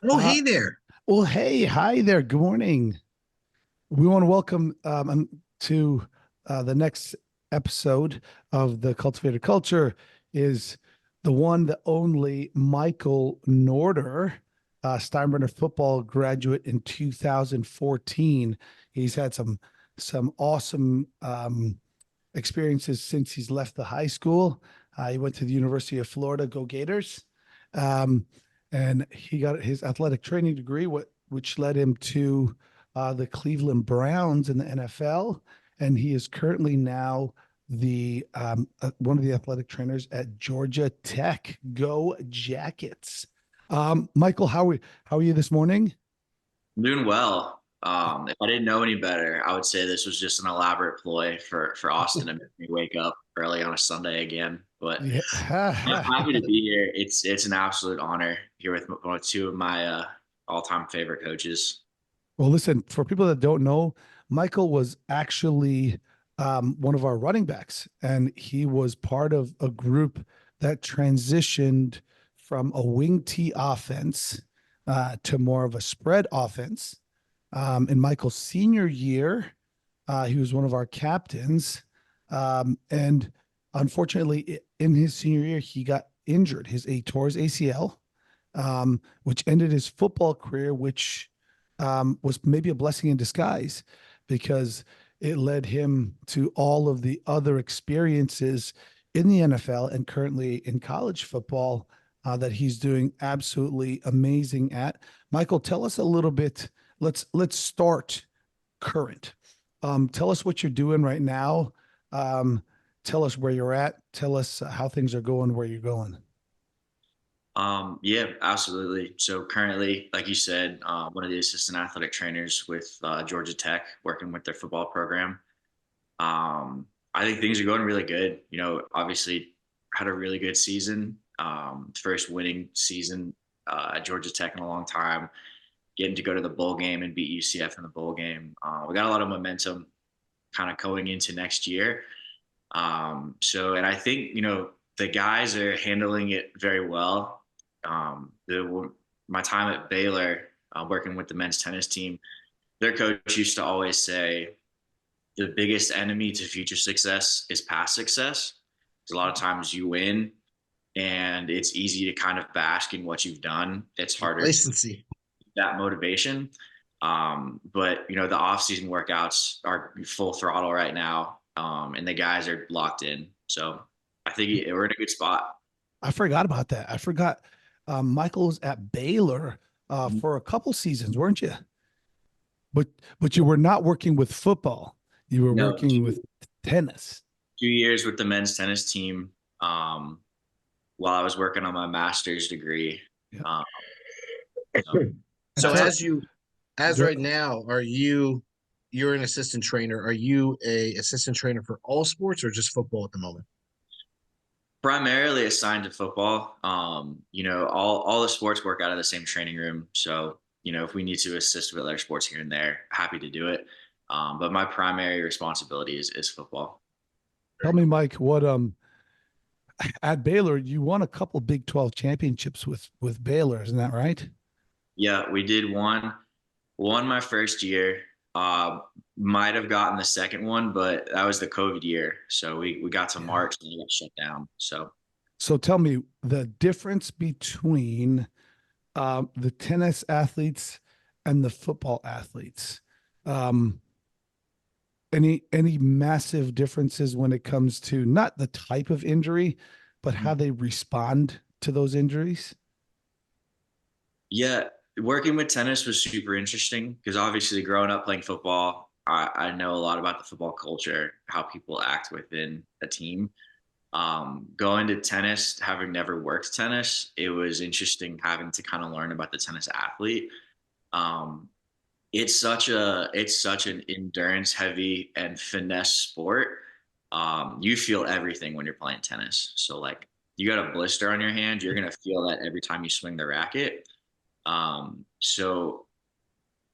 Oh, Uh, hey there. well, hey, hi there. Good morning. We want to welcome to the next episode of the Cultivated Culture is the one, the only Michael Norder, Steinbrenner football graduate in 2014. He's had some awesome experiences since he's left the high school. He went to the University of Florida, go Gators. Um, and he got his athletic training degree, which led him to the Cleveland Browns in the NFL. And he is currently now the one of the athletic trainers at Georgia Tech. Go Jackets! Michael, how are you this morning? I'm doing well. If I didn't know any better, I would say this was just an elaborate ploy for Austin to make me wake up early on a Sunday again. But I'm Yeah. happy to be here. It's an absolute honor here with two of my all-time favorite coaches. Well, listen, for people that don't know, Michael was actually one of our running backs, and he was part of a group that transitioned from a wing T offense to more of a spread offense. In Michael's senior year, he was one of our captains. And unfortunately, in his senior year, he got injured. He tore his ACL, which ended his football career, which was maybe a blessing in disguise because it led him to all of the other experiences in the NFL and currently in college football that he's doing absolutely amazing at. Michael, tell us a little bit. Let's start current. Tell us what you're doing right now. Um, Tell us where you're at. Tell us how things are going, where you're going. Yeah, absolutely. So currently, like you said, one of the assistant athletic trainers with Georgia Tech, working with their football program. I think things are going really good. Obviously had a really good season. First winning season at Georgia Tech in a long time. Getting to go to the bowl game and beat UCF in the bowl game. We got a lot of momentum kind of going into next year. And I think, the guys are handling it very well. My time at Baylor, working with the men's tennis team, their coach used to always say the biggest enemy to future success is past success. 'Cause a lot of times you win and it's easy to kind of bask in what you've done. It's harder to Complacency. keep that motivation. But the off-season workouts are full throttle right now, and the guys are locked in. So I think we're in a good spot. I forgot about that. I forgot Michael was at Baylor for a couple seasons, weren't you? But but you were not working with football. You were No, working with tennis. 2 years with the men's tennis team, um, while I was working on my master's degree. Yeah. Um, so And So that's as right now, you're an assistant trainer. Are you a assistant trainer for all sports or just football at the moment? primarily assigned to football. All the sports work out of the same training room. So, if we need to assist with other sports here and there, happy to do it. But my primary responsibility is football. Tell Very me, cool. Mike, what at Baylor you won a couple Big 12 championships with Baylor, isn't that right? Yeah, we did one my first year. Uh, might have gotten the second one, but that was the COVID year. So we got to Yeah. March and it got shut down. So So tell me the difference between the tennis athletes and the football athletes. Um, any massive differences when it comes to not the type of injury, but how they respond to those injuries? yeah, working with tennis was super interesting because obviously growing up playing football, I know a lot about the football culture, how people act within a team. Going to tennis, having never worked tennis, it was interesting having to kind of learn about the tennis athlete. Um, it's such an endurance heavy and finesse sport. You feel everything when you're playing tennis. So like you got a blister on your hand, you're gonna feel that every time you swing the racket. So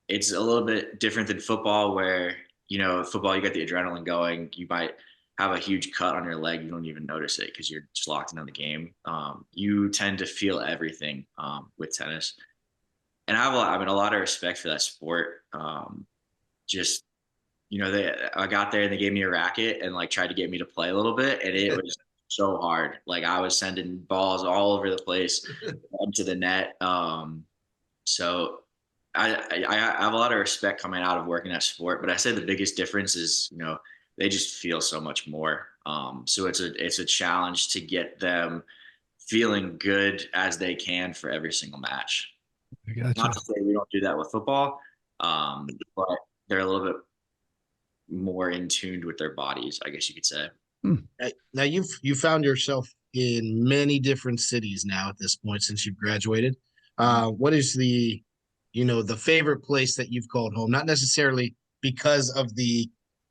it's a little bit different than football where, football, you got the adrenaline going. You might have a huge cut on your leg. You don't even notice it because you're just locked into the game. You tend to feel everything with tennis. and I have a lot of respect for that sport. Just, I got there and they gave me a racket and like tried to get me to play a little bit, and it was so hard. Like I was sending balls all over the place into the net. So I have a lot of respect coming out of working that sport, but I say the biggest difference is, they just feel so much more. So it's a challenge to get them feeling good as they can for every single match. I gotcha. Not to say we don't do that with football, but they're a little bit more in tune with their bodies, I guess you could say. Now you found yourself in many different cities now at this point since you've graduated. What is the favorite place that you've called home? Not necessarily because of the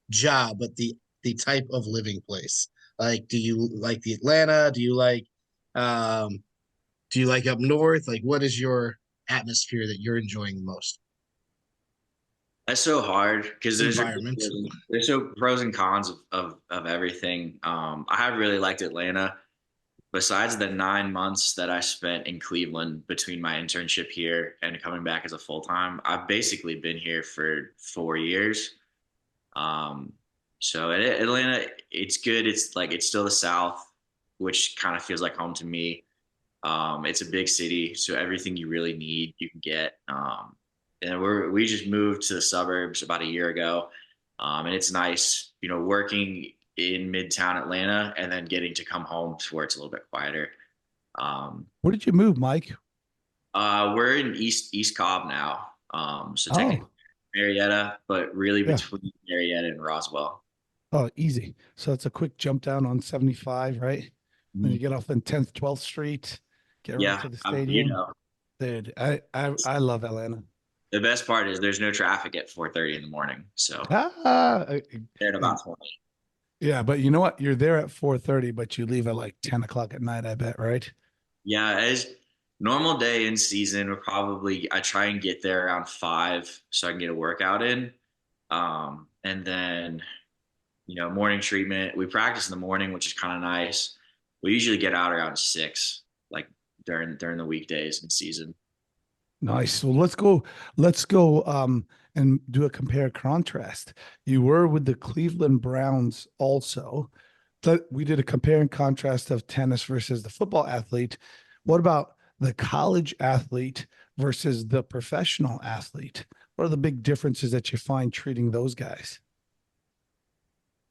job, but the type of living place. Like, do you like the Atlanta? Do you like up north? Like, what is your atmosphere that you're enjoying the most? That's so hard because Environment. there's so pros and cons of everything. I have really liked Atlanta. Besides the 9 months that I spent in Cleveland between my internship here and coming back as a full time, I've basically been here for 4 years. So Atlanta, it's good. It's still the South, which kind of feels like home to me. It's a big city, so everything you really need, you can get. And we just moved to the suburbs about a year ago, and it's nice, working in Midtown Atlanta and then getting to come home to where it's a little bit quieter. Where did you move, Mike? We're in East Cobb now, so technically Marietta, but really between Marietta and Roswell. Oh, easy. So it's a quick jump down on 75, right? Then you get off on 10th, 12th Street, get right to the stadium. Dude, I love Atlanta. The best part is there's no traffic at 4:30 in the morning. So there at about 20. Yeah, but you know what? You're there at 4:30, but you leave at like 10 o'clock at night, I bet, right? Yeah, as normal day in season, I try and get there around 5 so I can get a workout in. And then, morning treatment. We practice in the morning, which is kind of nice. We usually get out around 6, like during the weekdays in season. Nice. So let's go and do a compare contrast. You were with the Cleveland Browns also. We did a compare and contrast of tennis versus the football athlete. What about the college athlete versus the professional athlete? What are the big differences that you find treating those guys?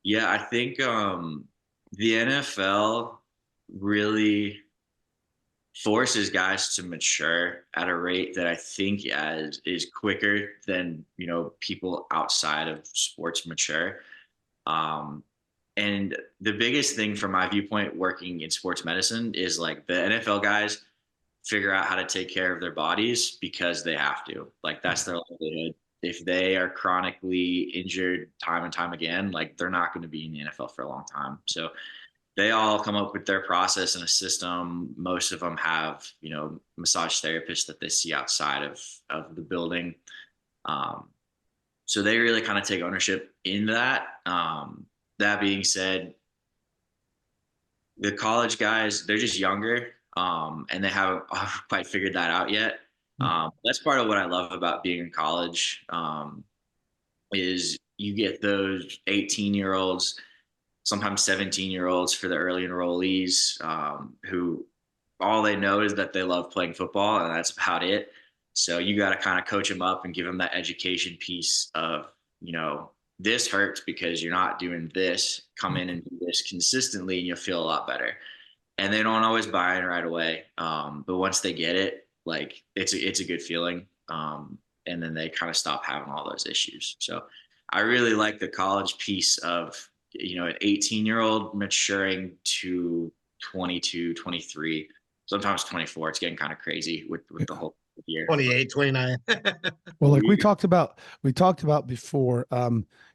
Yeah, I think the NFL really forces guys to mature at a rate that I think is quicker than, people outside of sports mature. And the biggest thing from my viewpoint working in sports medicine is like the NFL guys figure out how to take care of their bodies because they have to. Like that's their livelihood. If they are chronically injured time and time again, like they're not going to be in the NFL for a long time. So they all come up with their process and a system. Most of them have, massage therapists that they see outside of the building. So they really kind of take ownership in that. That being said, the college guys, they're just younger, and they haven't quite figured that out yet. That's part of what I love about being in college, is you get those 18-year-olds, sometimes 17-year-olds for the early enrollees, who all they know is that they love playing football, and that's about it. So you got to kind of coach them up and give them that education piece of, this hurts because you're not doing this. Come in and do this consistently and you'll feel a lot better. And they don't always buy in right away. But once they get it, like it's a good feeling. And then they kind of stop having all those issues. So I really like the college piece of, an 18-year-old maturing to 22, 23, sometimes 24. It's getting kind of crazy with the whole year. 28, 29. Well, like we talked about before,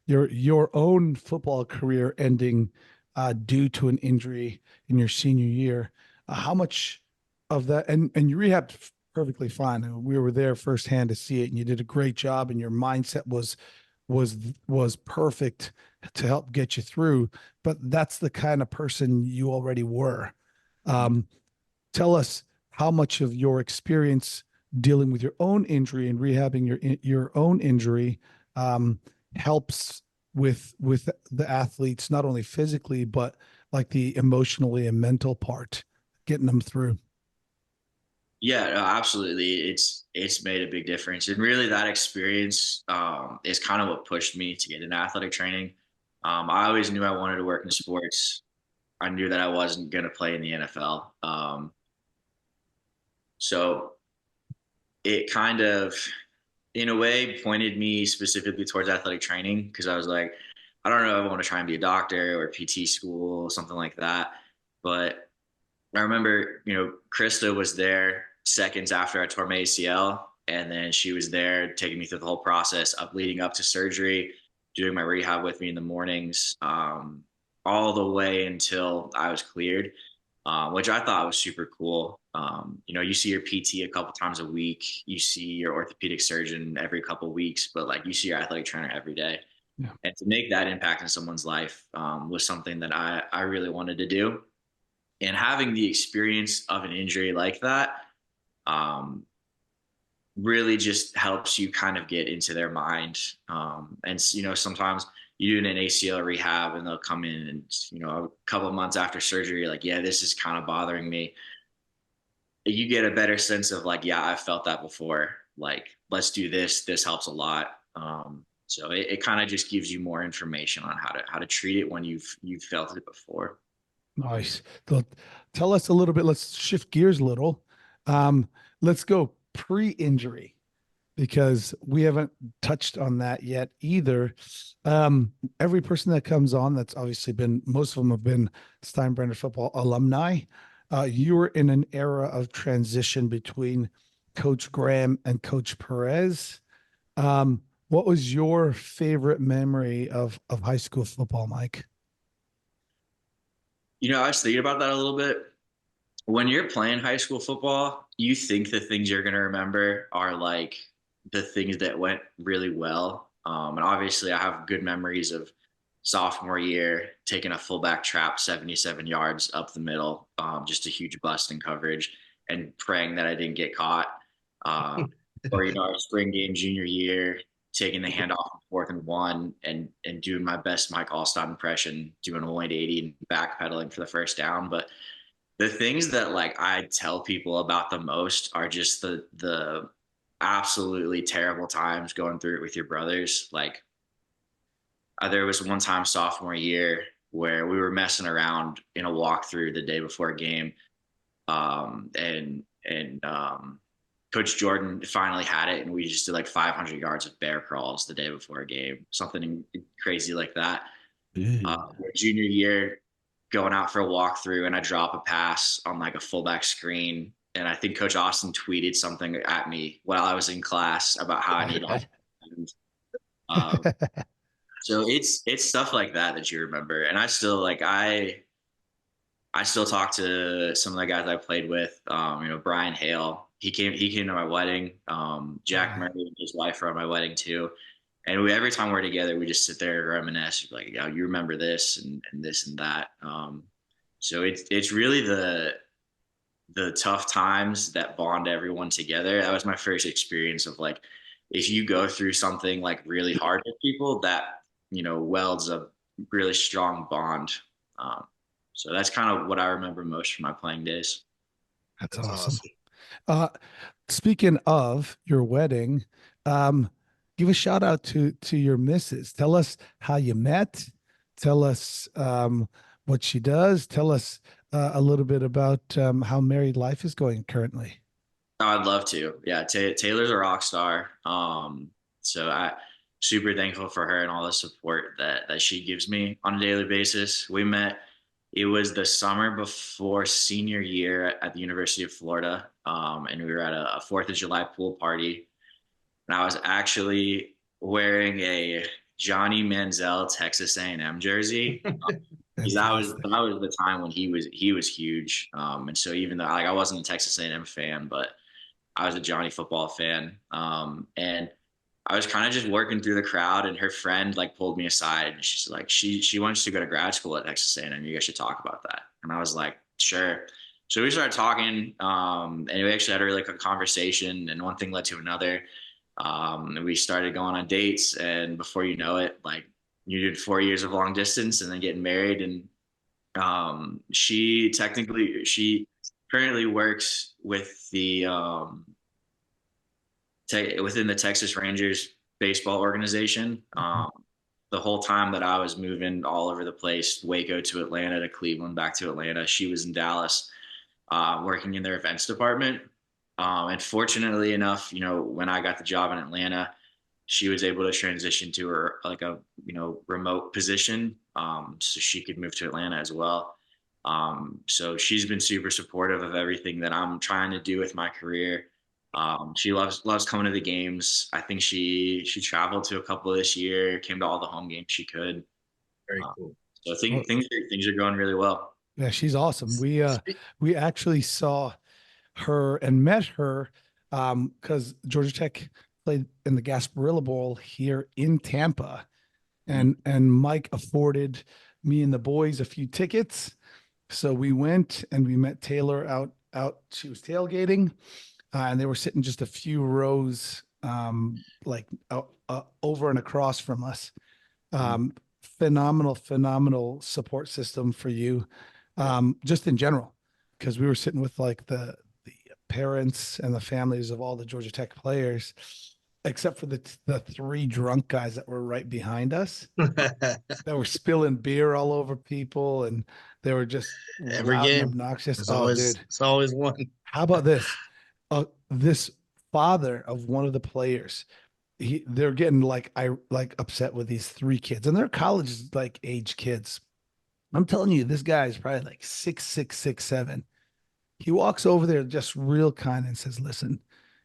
your own football career ending due to an injury in your senior year. How much of that, and you rehabbed perfectly fine. And we were there firsthand to see it, and you did a great job, and your mindset was perfect to help get you through. But that's the kind of person you already were. Tell us how much of your experience dealing with your own injury and rehabbing your own injury helps with the athletes, not only physically, but like the emotionally and mental part, getting them through. Yeah, no, absolutely. It's made a big difference, and really that experience is kind of what pushed me to get into athletic training. I always knew I wanted to work in sports. I knew that I wasn't going to play in the NFL. So it kind of, in a way, pointed me specifically towards athletic training because I was like, I don't know if I want to try and be a doctor or PT school, something like that. But I remember, Krista was there seconds after I tore my ACL, and then she was there taking me through the whole process of leading up to surgery, doing my rehab with me in the mornings, all the way until I was cleared, which I thought was super cool. You see your PT a couple times a week, you see your orthopedic surgeon every couple of weeks, but like you see your athletic trainer every day. Yeah. And to make that impact in someone's life was something that I really wanted to do. And having the experience of an injury like that really just helps you kind of get into their mind. Sometimes you do an ACL rehab and they'll come in and, a couple of months after surgery, you're like, yeah, this is kind of bothering me. You get a better sense of like, yeah, I've felt that before. Like, let's do this. This helps a lot. So it kind of just gives you more information on how to treat it when you've felt it before. Nice. So tell us a little bit. Let's shift gears a little. Let's go pre-injury because we haven't touched on that yet either. Every person that comes on, that's obviously most of them have been Steinbrenner football alumni. You were in an era of transition between Coach Graham and Coach Perez. What was your favorite memory of high school football, Mike? I was thinking about that a little bit. When you're playing high school football, you think the things you're going to remember are like the things that went really well. And obviously, I have good memories of sophomore year taking a fullback trap 77 yards up the middle, just a huge bust in coverage, and praying that I didn't get caught. Or our spring game junior year, taking the handoff on 4th and 1 and doing my best Mike Allstott impression, doing a 180 and backpedaling for the first down. But the things that like I tell people about the most are just the absolutely terrible times going through it with your brothers. Like there was one time sophomore year where we were messing around in a walkthrough the day before a game. And Coach Jordan finally had it, and we just did like 500 yards of bear crawls the day before a game, something crazy like that. Junior year, going out for a walkthrough, and I drop a pass on like a fullback screen, and I think Coach Austin tweeted something at me while I was in class about how I need so it's stuff like that you remember. And I still talk to some of the guys I played with. Brian Hale, he came to my wedding. Jack Murray and his wife were at my wedding too. And every time we're together, we just sit there and reminisce, like, you remember this and this and that. So it's really the tough times that bond everyone together. That was my first experience of like, if you go through something like really hard with people, that welds a really strong bond. So that's kind of what I remember most from my playing days. That's awesome. Speaking of your wedding, give a shout out to your missus. Tell us how you met. Tell us what she does. Tell us a little bit about how married life is going currently. I'd love to. Yeah, Taylor's a rock star. So I super thankful for her and all the support that she gives me on a daily basis. We met. It was the summer before senior year at the University of Florida, and we were at a 4th of July pool party. And I was actually wearing a Johnny Manziel Texas A&M jersey. That was the time when he was huge. And so even though I wasn't a Texas A&M fan, but I was a Johnny football fan. And I was kind of just working through the crowd, and her friend like pulled me aside, and she's like, she wants to go to grad school at Texas A&M. You guys should talk about that. And I was like, sure. So we started talking, and we actually had a really good conversation, and one thing led to another. And we started going on dates, and before you know it, like you did 4 years of long distance and then getting married. And she currently works with the within the Texas Rangers baseball organization. The whole time that I was moving all over the place, Waco to Atlanta to Cleveland, back to Atlanta, she was in Dallas, working in their events department. And fortunately enough, when I got the job in Atlanta, she was able to transition to her like a remote position, so she could move to Atlanta as well. So she's been super supportive of everything that I'm trying to do with my career. She loves coming to the games. I think she traveled to a couple this year, came to all the home games she could. Very cool. So I think things are going really well. Yeah, she's awesome. We actually saw her and met her because Georgia Tech played in the Gasparilla Bowl here in Tampa, and Mike afforded me and the boys a few tickets, so we went and we met Taylor out. She was tailgating, and they were sitting just a few rows, over and across from us. Phenomenal support system for you, just in general, because we were sitting with like the parents and the families of all the Georgia Tech players, except for the three drunk guys that were right behind us that were spilling beer all over people, and they were just Every loud and game. obnoxious. Dude, it's always one. How about this? This father of one of the players, they're getting like upset with these three kids, and they're college like age kids. I'm telling you, this guy is probably like 6'6", 6'7". He walks over there just real kind and says, "Listen,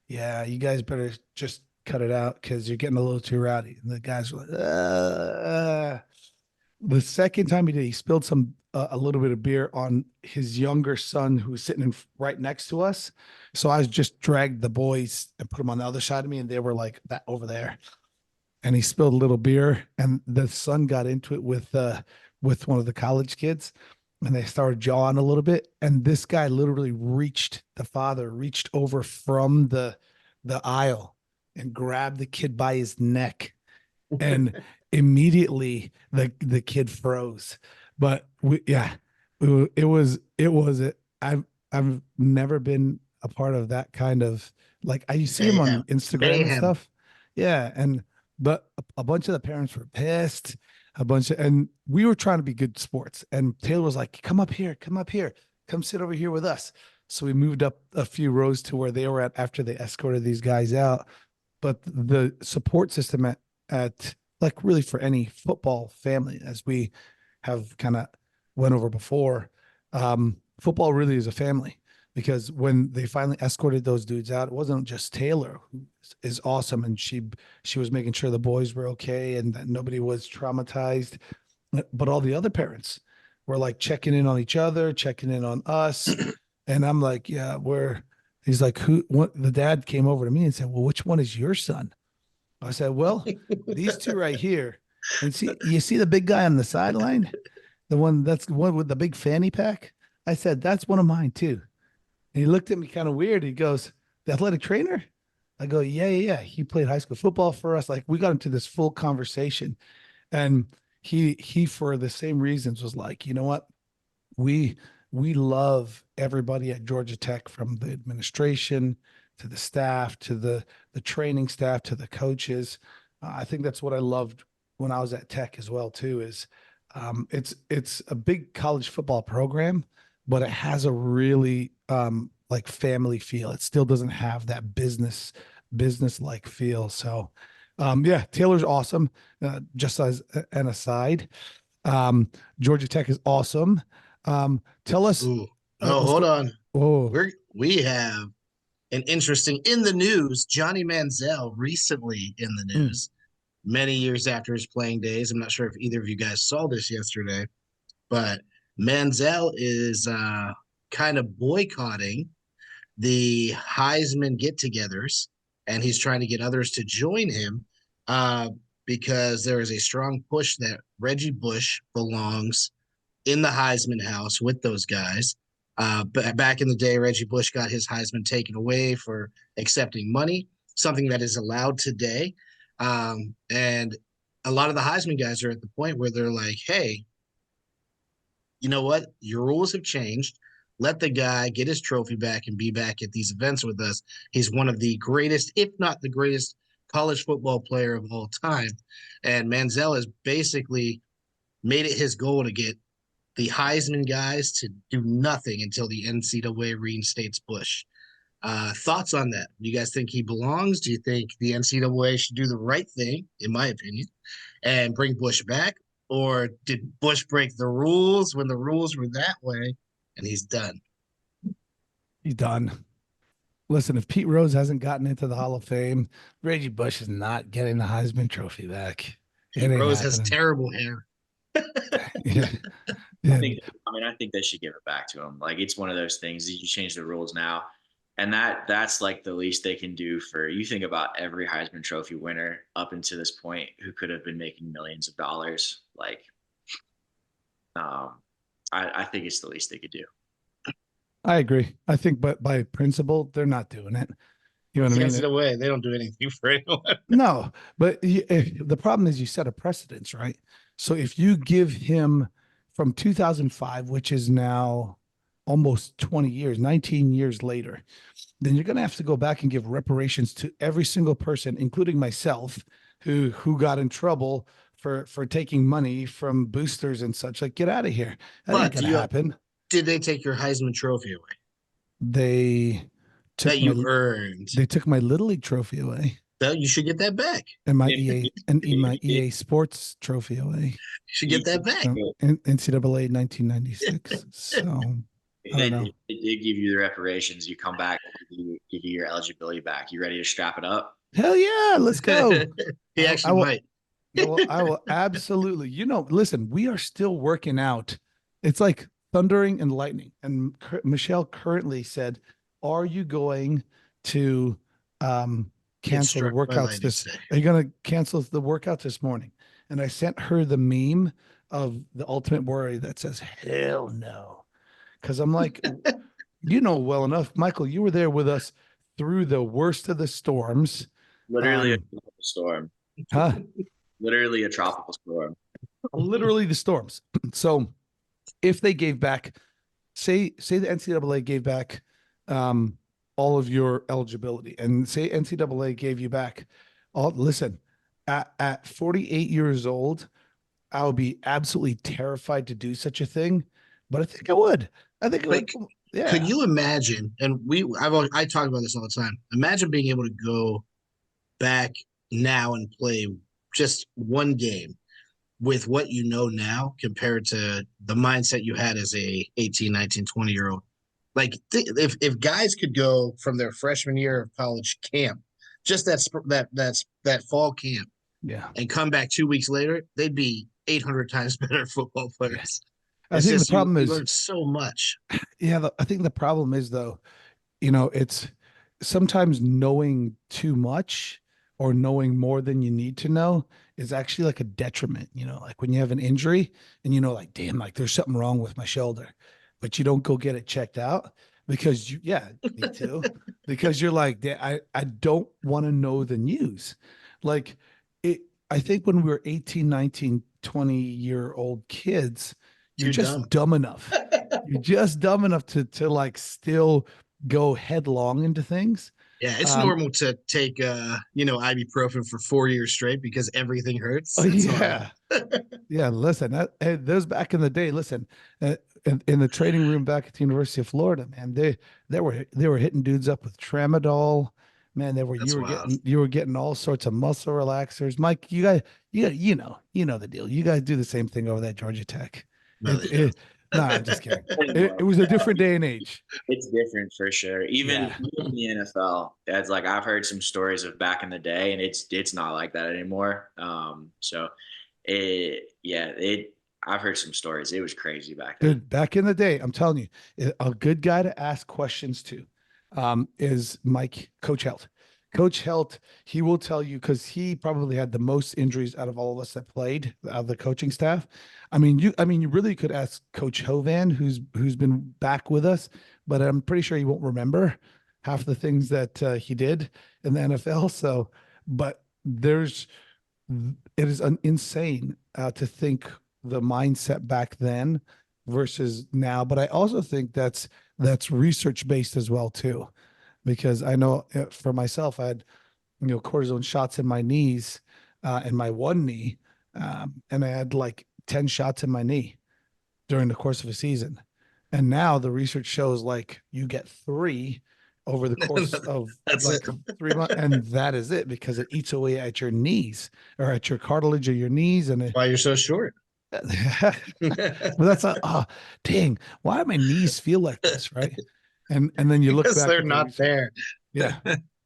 yeah, you guys better just cut it out because you're getting a little too rowdy." And the guys were like, The second time he did, he spilled a little bit of beer on his younger son who was sitting right next to us. So I just dragged the boys and put them on the other side of me, and they were like that over there. And he spilled a little beer, and the son got into it with one of the college kids, and they started jawing a little bit. And this guy literally the father reached over from the aisle and grabbed the kid by his neck, and immediately the kid froze. But I've never been a part of that kind of, like, I see him on Instagram and stuff. Yeah. But a bunch of the parents were pissed, and we were trying to be good sports. And Taylor was like, come up here, come sit over here with us. So we moved up a few rows to where they were at after they escorted these guys out. But the support system at like really for any football family, as we have kind of went over before, football really is a family, because when they finally escorted those dudes out, it wasn't just Taylor, who is awesome, and she was making sure the boys were okay and that nobody was traumatized, but all the other parents were like checking in on each other, checking in on us. And I'm like, yeah, he's like, the dad came over to me and said, well, which one is your son? I said, well, these two right here. And you see the big guy on the sideline? That's the one with the big fanny pack? I said, that's one of mine too. And he looked at me kind of weird. He goes, the athletic trainer? I go, yeah. He played high school football for us. Like, we got into this full conversation. And he for the same reasons was like, you know what? We love everybody at Georgia Tech, from the administration to the staff, to the training staff, to the coaches. I think that's what I loved when I was at Tech as well too, is it's a big college football program, but it has a really like family feel. It still doesn't have that business like feel. So yeah, Taylor's awesome. Just as an aside, Georgia Tech is awesome. Tell us. Hold on. Oh, We have an interesting in the news. Johnny Manziel recently in the news, many years after his playing days. I'm not sure if either of you guys saw this yesterday, but Manziel is kind of boycotting the Heisman get-togethers, and he's trying to get others to join him because there is a strong push that Reggie Bush belongs in the Heisman house with those guys. But back in the day, Reggie Bush got his Heisman taken away for accepting money, something that is allowed today. And a lot of the Heisman guys are at the point where they're like, hey, you know what? Your rules have changed. Let the guy get his trophy back and be back at these events with us. He's one of the greatest, if not the greatest, college football player of all time. And Manziel has basically made it his goal to get the Heisman guys to do nothing until the NCAA reinstates Bush. Thoughts on that? Do you guys think he belongs? Do you think the NCAA should do the right thing, in my opinion, and bring Bush back? Or did Bush break the rules when the rules were that way and he's done? He's done. Listen, if Pete Rose hasn't gotten into the Hall of Fame, Reggie Bush is not getting the Heisman Trophy back. Pete Rose has terrible hair. Yeah. I think they should give it back to him. Like, it's one of those things that you change the rules now. And that's like the least they can do for, you think about every Heisman Trophy winner up until this point who could have been making millions of dollars. Like, I think it's the least they could do. I agree. I think, but by principle, they're not doing it. You know what I mean? Away. They don't do anything for anyone. No, but the problem is you set a precedence, right? So if you give him from 2005, which is now almost 20 years, 19 years later, then you're going to have to go back and give reparations to every single person, including myself, who got in trouble for taking money from boosters and such. Like, get out of here. That ain't going to happen. Did they take your Heisman Trophy away? They took that you earned. They took my Little League trophy away. Well, you should get that back. And my EA Sports trophy away. You should get that back. NCAA 1996. So they did give you the reparations. You come back, give you your eligibility back. You ready to strap it up? Hell yeah, let's go. He actually might. I will absolutely. Listen, we are still working out. It's like thundering and lightning. And Michelle currently said, "Are you going to cancel the workouts Are you going to cancel the workouts this morning?" And I sent her the meme of the Ultimate Warrior that says, "Hell no," because I'm like, well enough, Michael. You were there with us through the worst of the storms. Literally a tropical storm. Huh? Literally a tropical storm. Literally the storms. So if they gave back, say the NCAA gave back all of your eligibility, and say NCAA gave you back listen, at 48 years old, I would be absolutely terrified to do such a thing, but I think I would. Yeah. Could you imagine? And I talk about this all the time. Imagine being able to go back now and play just one game with what you know now compared to the mindset you had as a 18, 19, 20-year-old. Like, if guys could go from their freshman year of college camp, just that fall camp, and come back 2 weeks later, they'd be 800 times better football players. I think the problem is you learn so much. Yeah, I think the problem is, though, it's sometimes knowing too much or knowing more than you need to know is actually like a detriment. Like when you have an injury and like, damn, like there's something wrong with my shoulder, but you don't go get it checked out because me too, because you're like, I don't want to know the news. Like I think when we were 18, 19, 20-year-old kids, you're just dumb enough. You're just dumb enough to like still go headlong into things. Yeah, it's normal to take ibuprofen for 4 years straight because everything hurts. Oh, yeah. Yeah, listen, those back in the day, listen, in the training room back at the University of Florida, man, they were hitting dudes up with tramadol. Man, you were getting all sorts of muscle relaxers. Mike, you guys, you know the deal. You guys do the same thing over at Georgia Tech. No, I'm just kidding. It was a different day and age. It's different for sure. Even in the NFL, that's like, I've heard some stories of back in the day, and it's not like that anymore. I've heard some stories. It was crazy back then. Dude, back in the day, I'm telling you, a good guy to ask questions to is Coach Helt, Coach Helt, he will tell you because he probably had the most injuries out of all of us that played out of the coaching staff. You really could ask Coach Hovan, who's been back with us, but I'm pretty sure he won't remember half the things that he did in the NFL. So, but it is insane to think the mindset back then versus now. But I also think that's research based as well too, because I know for myself, I had cortisone shots in my knees and my one knee, and I had like 10 shots in my knee during the course of a season. And now the research shows like you get three over the course of That's like it. 3 months, and that is it because it eats away at your knees or at your cartilage of your knees, and Why you're so short. well, that's dang, why do my knees feel like this, right? And then you look Because back they're at the not research. there. Yeah,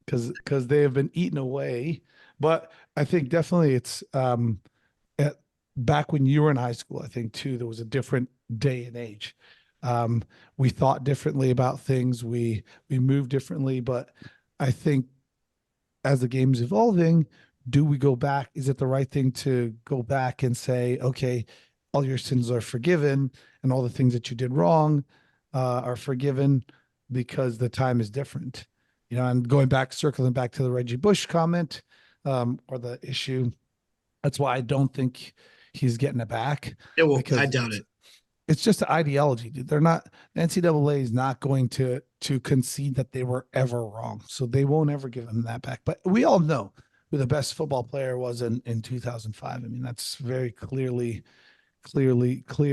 because they have been eaten away. But I think definitely it's at, back when you were in high school, I think too, there was a different day and age. Um, we thought differently about things. We moved differently, but I think as the game's evolving, do we go back? Is it the right thing to go back and say, okay, all your sins are forgiven and all the things that you did wrong are forgiven because the time is different? And going back, circling back to the Reggie Bush comment or the issue, that's why I don't think he's getting it back It will. I because doubt it. it's just an ideology, dude. They're not the NCAA is not going to concede that they were ever wrong, so they won't ever give them that back. But we all know who the best football player was in 2005. I mean, that's very clear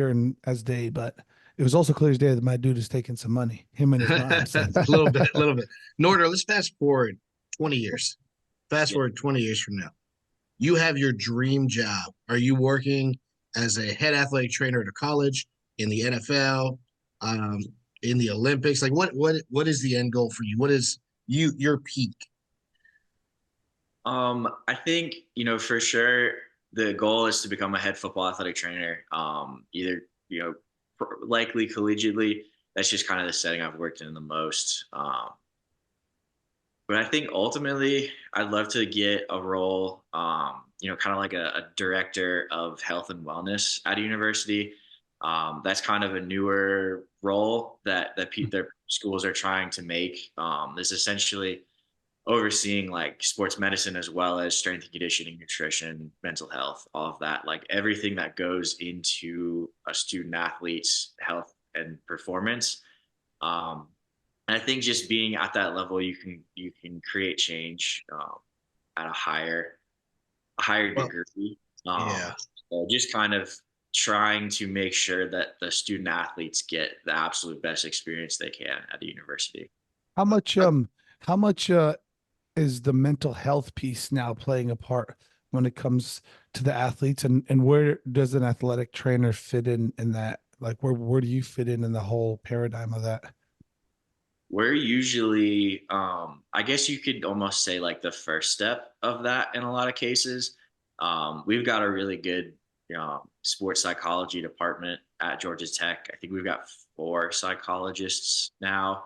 and as day. But it was also clear as day that my dude is taking some money, him and his mom. So. A little bit, a little bit. Norder, let's fast forward 20 years. Fast Yeah. forward 20 years from now. You have your dream job. Are you working as a head athletic trainer at a college, in the NFL, um, in the Olympics? Like what is the end goal for you? What is your peak? I think, for sure the goal is to become a head football athletic trainer. Either, likely collegiately. That's just kind of the setting I've worked in the most. But I think ultimately I'd love to get a role, kind of like a director of health and wellness at a university. That's kind of a newer role that their schools are trying to make. Is essentially overseeing like sports medicine as well as strength and conditioning, nutrition, mental health, all of that, like everything that goes into a student athlete's health and performance. Um, and I think just being at that level, you can create change at a higher Well, degree. yeah. So just kind of trying to make sure that the student athletes get the absolute best experience they can at the university. How much how much is the mental health piece now playing a part when it comes to the athletes, and where does an athletic trainer fit in that? Like where do you fit in the whole paradigm of that? We're usually, I guess you could almost say like the first step of that in a lot of cases. We've got a really good, sports psychology department at Georgia Tech. I think we've got 4 psychologists now.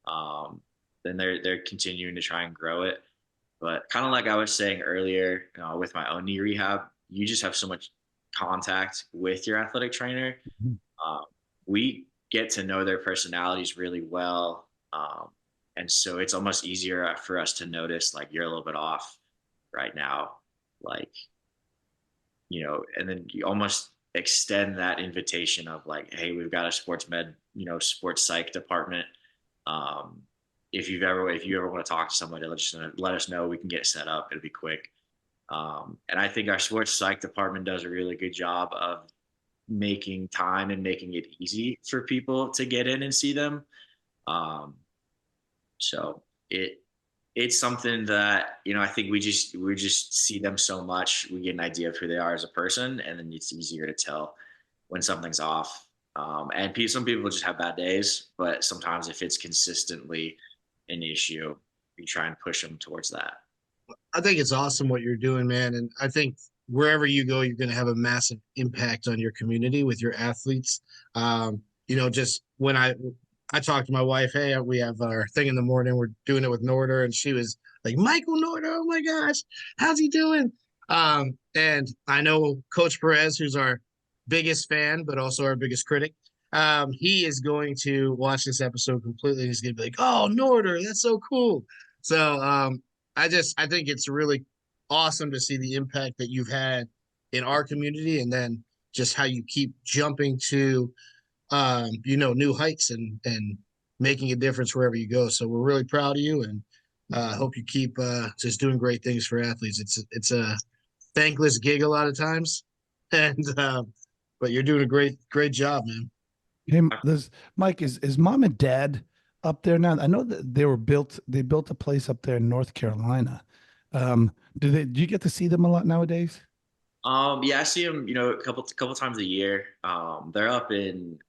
Um, then they're continuing to try and grow it. But kind of like I was saying earlier, with my own knee rehab, you just have so much contact with your athletic trainer. Mhm. Um, we get to know their personalities really well. And so it's almost easier for us to notice like you're a little bit off right now. Like, and then you almost extend that invitation of like, hey, we've got a sports med, sports psych department. Um, if you ever want to talk to somebody, let us know. We can get it set up. It'll be quick. And I think our sports psych department does a really good job of making time and making it easy for people to get in and see them. Um, so it's something that, I think we just see them so much. We get an idea of who they are as a person, and then it's easier to tell when something's off. And some people just have bad days, but sometimes if it's consistently an issue, we try and push them towards that. I think it's awesome what you're doing, man. And I think wherever you go, you're going to have a massive impact on your community with your athletes. Just when I talked to my wife, hey, we have our thing in the morning. We're doing it with Norder, and she was like Michael Norder. Oh my gosh, how's he doing? And I know Coach Perez, who's our biggest fan, but also our biggest critic. He is going to watch this episode completely. And he's gonna be like, "Oh, Norder, that's so cool." So I think it's really awesome to see the impact that you've had in our community, and then just how you keep jumping to new heights and making a difference wherever you go. So we're really proud of you, and hope you keep just doing great things for athletes. It's a thankless gig a lot of times, and but you're doing a great job, man. Hey, there's Mike. Is mom and dad up there now? I know that they built a place up there in North Carolina. Do you get to see them a lot nowadays? Yeah, I see them, a couple times a year. They're up in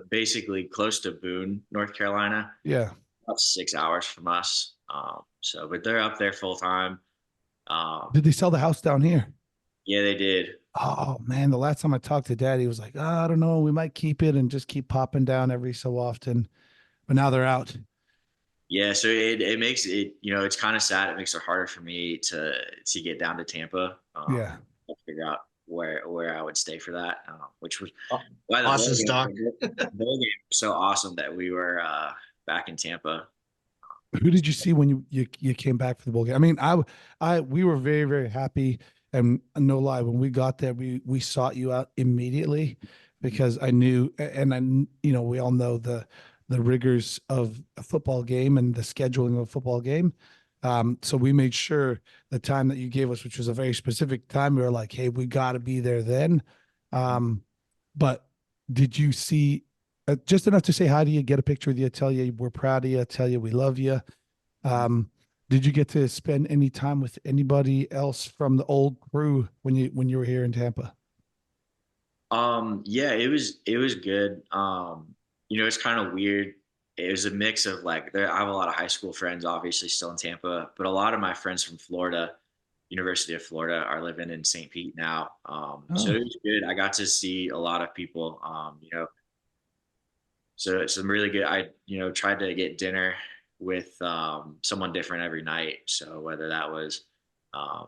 basically close to Boone, North Carolina, Yeah. about 6 hours from us. But they're up there full time. Did they sell the house down here? Yeah, they did. Oh man, the last time I talked to dad, he was like, "Oh, I don't know, we might keep it and just keep popping down every so often." But now they're out. Yeah, so it makes it, it's kind of sad. It makes it harder for me to get down to Tampa. Yeah. To figure out where I would stay for that, which was Oh, why the Austin stock. bowl game was so awesome that we were back in Tampa. Who did you see when you came back for the bowl game? I mean, we were very, very happy, and no lie, when we got there, we sought you out immediately because I knew, and we all know the rigors of a football game and the scheduling of a football game. So we made sure the time that you gave us, which was a very specific time, we were like, "Hey, we got to be there then." But did you see just enough to say hi to you, get a picture with you, tell you we're proud of you, tell you we love you? Did you get to spend any time with anybody else from the old crew when you were here in Tampa? Yeah, it was good. It's kind of weird. It was a mix of like I have a lot of high school friends, obviously still in Tampa, but a lot of my friends from Florida, University of Florida, are living in St. Pete now. So Oh, it was good. I got to see a lot of people. So it's some really good. I tried to get dinner with someone different every night. So whether that was, my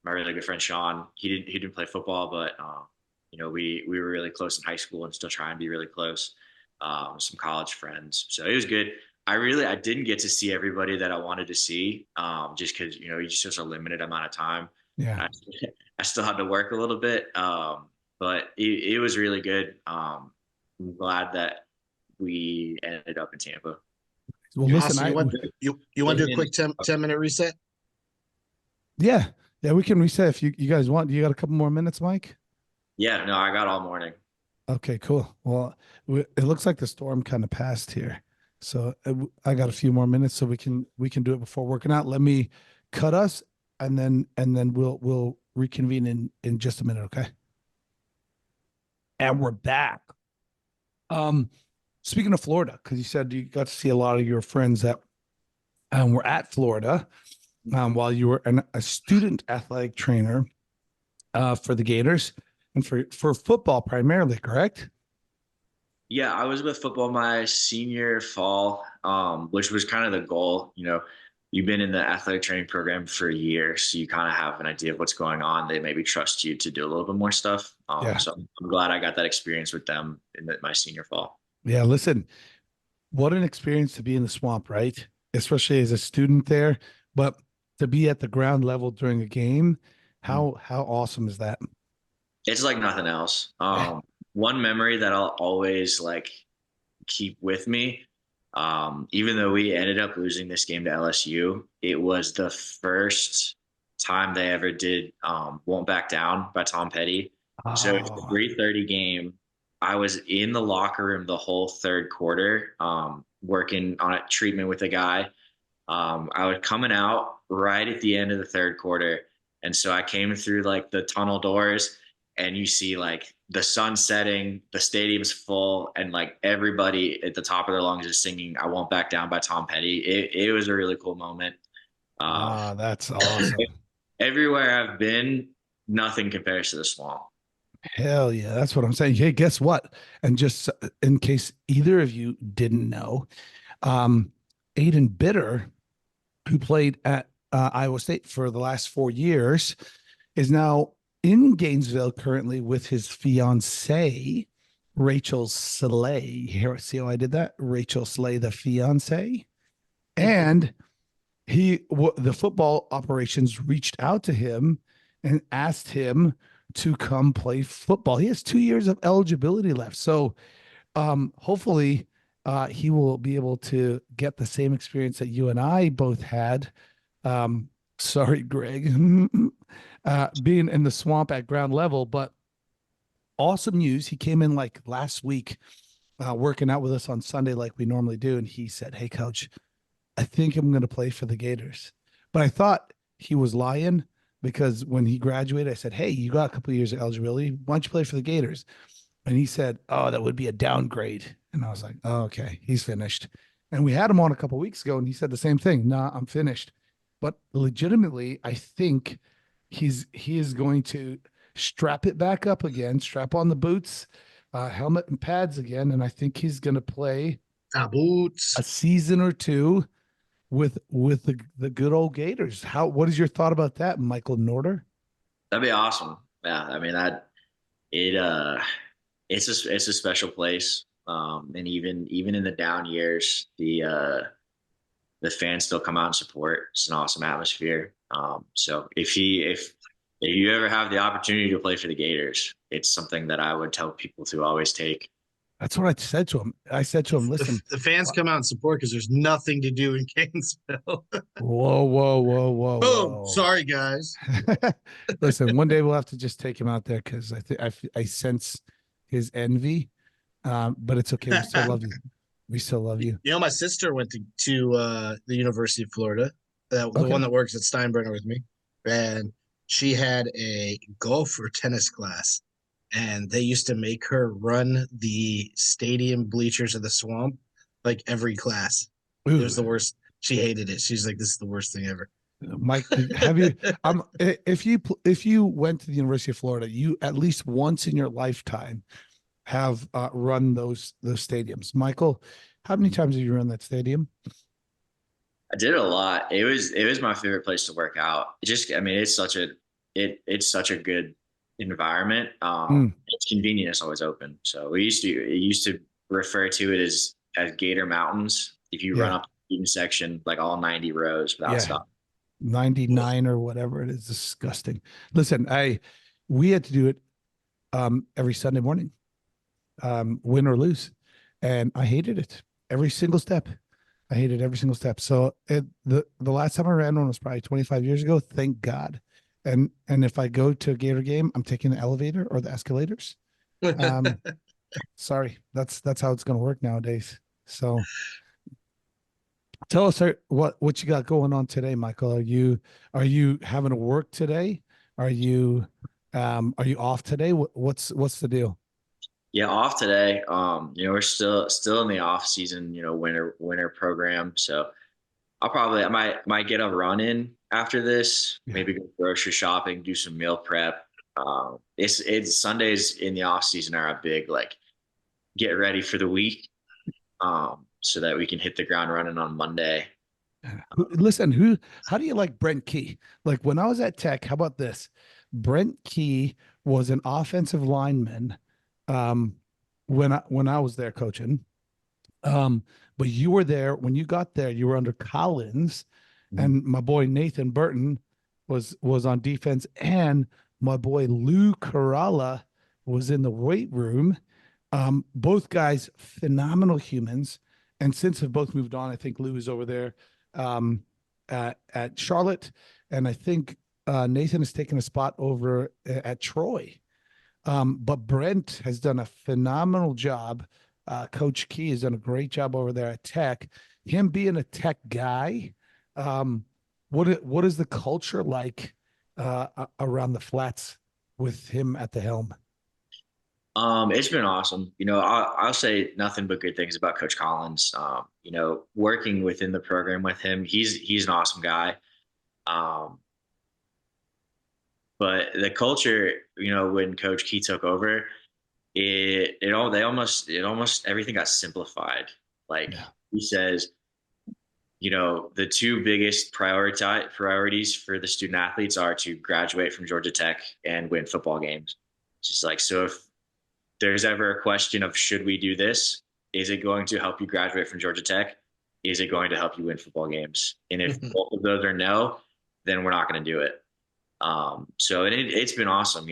really good friend Sean, he didn't play football, but we were really close in high school and still trying to be really close. Some college friends, so it was good. I didn't get to see everybody that I wanted to see, just because you just have a limited amount of time. yeah. I, I still had to work a little bit, but it was really good. I'm glad that we ended up in Tampa. Well, listen, Austin, you want to do a quick 10-minute reset? yeah, we can reset if you guys want. You got a couple more minutes, Mike? Yeah, no, I got all morning. Okay, cool. Well, it looks like the storm kind of passed here, so I got a few more minutes, so we can do it before working out. Let me cut us, and then we'll reconvene in just a minute, okay? And we're back. Speaking of Florida, because you said you got to see a lot of your friends that were at Florida while you were a student athletic trainer for the Gators and for football primarily, correct? Yeah, I was with football my senior fall, which was kind of the goal. You've been in the athletic training program for a year, so you kind of have an idea of what's going on. They maybe trust you to do a little bit more stuff. Yeah. So I'm glad I got that experience with them in my senior fall. Yeah, listen, what an experience to be in the swamp, right? Especially as a student there, but to be at the ground level during a game, how awesome is that? It's like nothing else. One memory that I'll always like keep with me, even though we ended up losing this game to LSU, it was the first time they ever did "Won't Back Down" by Tom Petty. So it's a Oh, 3:30 game. I was in the locker room the whole third quarter, working on a treatment with a guy. I was coming out right at the end of the third quarter. And so I came through like the tunnel doors, and you see like the sun setting, the stadium's full, and like everybody at the top of their lungs is singing "I Won't Back Down" by Tom Petty. It was a really cool moment. that's awesome. Everywhere I've been, nothing compares to the swamp. Hell yeah, that's what I'm saying. Hey, guess what? And just in case either of you didn't know, Aiden Bitter who played at Iowa State for the last 4 years, is now in Gainesville currently with his fiancee, Rachel Slay. Here, see how I did that? Rachel Slay, the fiance. And the football operations reached out to him and asked him to come play football. He has 2 years of eligibility left. So hopefully he will be able to get the same experience that you and I both had. Sorry, Greg, being in the swamp at ground level, but awesome news. He came in like last week, working out with us on Sunday, like we normally do. And he said, "Hey coach, I think I'm going to play for the Gators." But I thought he was lying because when he graduated, I said, "Hey, you got a couple of years of eligibility. Why don't you play for the Gators?" And he said, "Oh, that would be a downgrade." And I was like, "Oh, okay, he's finished." And we had him on a couple of weeks ago, and he said the same thing. "Nah, I'm finished." But legitimately, I think he is going to strap it back up again, strap on the boots, helmet and pads again, and I think he's going to play Boots. a season or two with the good old Gators. What is your thought about that, Michael Norder? That'd be awesome. Yeah, I mean that it it's a special place. And even in the down years, the fans still come out and support. It's an awesome atmosphere. So if you ever have the opportunity to play for the Gators, it's something that I would tell people to always take. That's what I said to him. I said to him, "Listen, The fans come out and support because there's nothing to do in Gainesville. whoa, whoa, whoa, whoa, Boom. whoa." Sorry, guys. Listen, one day we'll have to just take him out there because I sense his envy. But it's okay. We still love you. We still love you. You know, my sister went to the University of Florida, the one that works at Steinbrenner with me, and she had a golf or tennis class, and they used to make her run the stadium bleachers of the swamp like every class. It was the Ooh. worst. She hated it. She's like, "This is the worst thing ever." Mike, have you? If you went to the University of Florida, you at least once in your lifetime have run those stadiums. Michael, how many times have you run that stadium? I did a lot. It was my favorite place to work out. I mean, it's such a good environment. It's convenient. It's always open. So it used to refer to it as Gator Mountains. If you run Yeah, up the student section, like all 90 rows without stopping. 99 or whatever it is, disgusting. Listen, we had to do it every Sunday morning, win or lose, and I hated it every single step. I hated every single step. So the last time I ran one was probably 25 years ago. Thank God. And if I go to a Gator game, I'm taking the elevator or the escalators. Sorry, that's how it's going to work nowadays. So tell us what you got going on today, Michael. Are you having to work today? Are you off today? What's the deal? Yeah, off today. We're still in the off season, winter program. So I might get a run in after this, Yeah. maybe go grocery shopping, do some meal prep. It's Sundays in the off season are a big like get ready for the week, so that we can hit the ground running on Monday. Listen, how do you like Brent Key? Like when I was at Tech, how about this? Brent Key was an offensive lineman when I was there coaching. But you were there when you got there, you were under Collins, and my boy Nathan Burton was on defense, and my boy Lou Caralla was in the weight room. Both guys, phenomenal humans, and since have both moved on. I think Lou is over there at Charlotte, and I think Nathan has taken a spot over at Troy. But Brent has done a phenomenal job. Coach Key has done a great job over there at Tech. Him being a Tech guy, what is the culture like around the flats with him at the helm? It's been awesome. I'll say nothing but good things about Coach Collins. Working within the program with him, he's an awesome guy. But the culture, when Coach Key took over, it almost everything got simplified. Like he says, the two biggest priorities for the student athletes are to graduate from Georgia Tech and win football games. It's just like, so if there's ever a question of should we do this, is it going to help you graduate from Georgia Tech? Is it going to help you win football games? And if both of those are no, then we're not going to do it. So it's been awesome.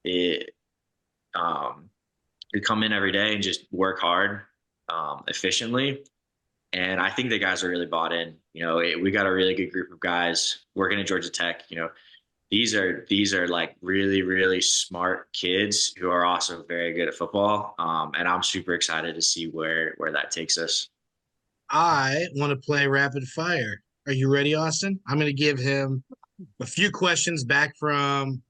It you come in every day and just work hard, efficiently. And I think the guys are really bought in. We got a really good group of guys working at Georgia Tech. These are like really, really smart kids who are also very good at football. And I'm super excited to see where that takes us. I want to play rapid fire. Are you ready, Austin? I'm going to give him a few questions back from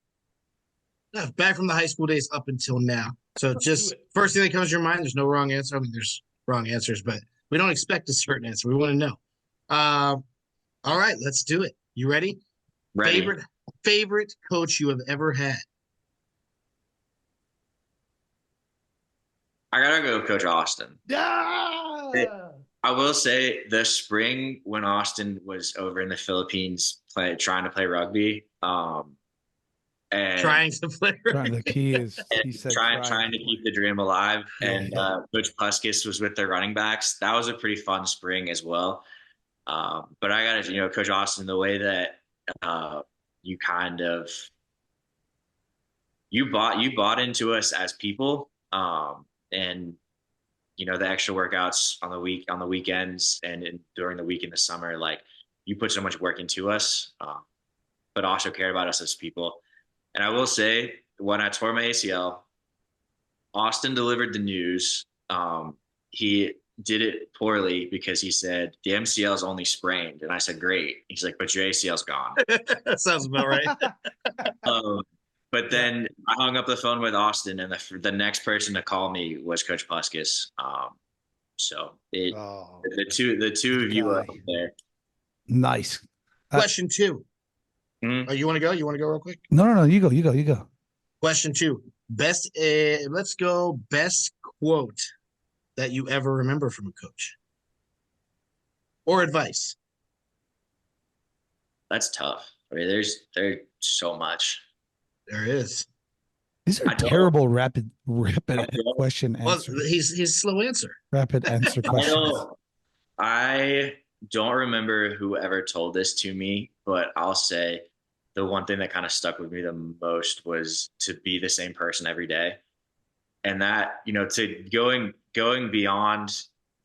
the high school days up until now. So just first thing that comes to your mind, there's no wrong answer. I mean, there's wrong answers, but we don't expect a certain answer. We want to know. All right, let's do it. You ready? Ready. Favorite coach you have ever had? I gotta go with Coach Austin. Yeah. I will say the spring when Austin was over in the Philippines trying to play rugby, and Trying to play rugby. The key is he said trying to keep the dream alive. And Coach Puskis was with their running backs. That was a pretty fun spring as well. But I gotta, Coach Austin, the way that you kind of you bought into us as people, and the extra workouts on the weekends and during the week in the summer, like you put so much work into us, but also cared about us as people. And I will say, when I tore my ACL, Austin delivered the news. He did it poorly because he said the MCL is only sprained, and I said great. He's like, but your ACL's gone. That sounds about right. But then I hung up the phone with Austin, and the next person to call me was Coach Puskis. So the two of you are up there. Nice. Question 2. Mm-hmm. Oh, you want to go? You want to go real quick? No. You go. Question 2. Let's go. Best quote that you ever remember from a coach or advice. That's tough. I mean, there's so much. There is. These are terrible rapid question answers. Well, he's slow answer. Rapid answer questions. I don't remember who ever told this to me, but I'll say the one thing that kind of stuck with me the most was to be the same person every day. And that, to going beyond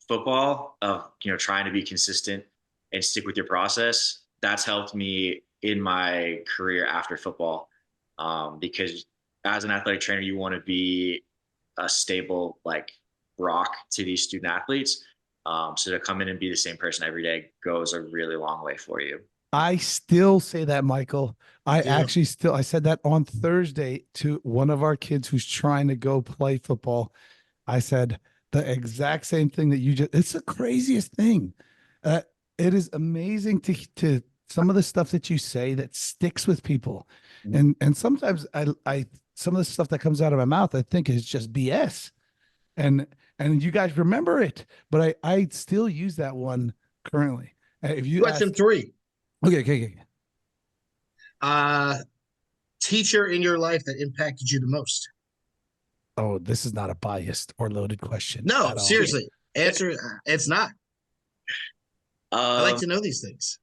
football of, trying to be consistent and stick with your process, that's helped me in my career after football. Because as an athletic trainer, you want to be a stable, like, rock to these student athletes. So to come in and be the same person every day goes a really long way for you. I still say that, Michael. I said that on Thursday to one of our kids who's trying to go play football. I said the exact same thing that it's the craziest thing. It is amazing to some of the stuff that you say that sticks with people. And sometimes I some of the stuff that comes out of my mouth, I think is just BS. And you guys remember it, but I still use that one currently. If you Question 3. Okay. Teacher in your life that impacted you the most? Oh, this is not a biased or loaded question. No, seriously. Answer. It's not. I like to know these things.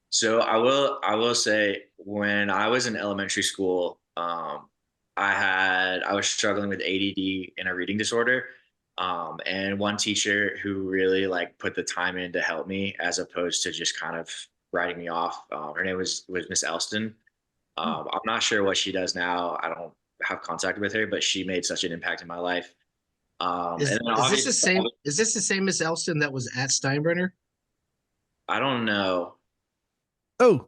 So I will say, when I was in elementary school, I was struggling with ADD and a reading disorder. And one teacher who really put the time in to help me, as opposed to just kind of writing me off. Her name was Miss Elston. I'm not sure what she does now. I don't have contact with her, but she made such an impact in my life. Is this the same? Is this the same Miss Elston that was at Steinbrenner? I don't know. Oh,